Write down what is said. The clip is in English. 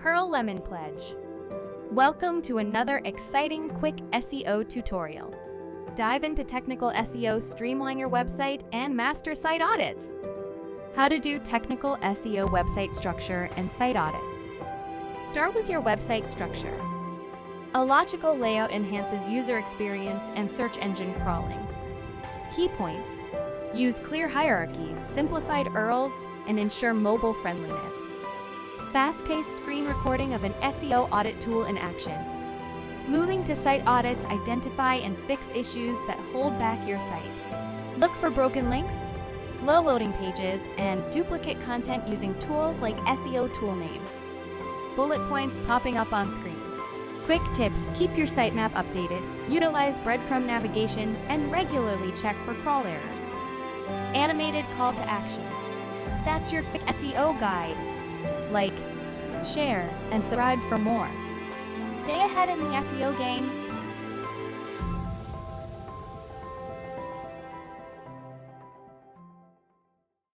Pearl Lemon Pledge. Welcome to another exciting quick SEO tutorial. Dive into technical SEO, streamline your website, and master site audits. How to do technical SEO website structure and site audit. Start with your website structure. A logical layout enhances user experience and search engine crawling. Key points. Use clear hierarchies, simplified URLs, and ensure mobile friendliness. Fast-paced screen recording of an SEO audit tool in action. Moving to site audits, identify and fix issues that hold back your site. Look for broken links, slow loading pages, and duplicate content using tools like SEO Toolname. Bullet points popping up on screen. Quick tips: keep your sitemap updated, utilize breadcrumb navigation, and regularly check for crawl errors. Animated call to action. That's your quick SEO guide. Like, share, and subscribe for more. Stay ahead in the SEO game.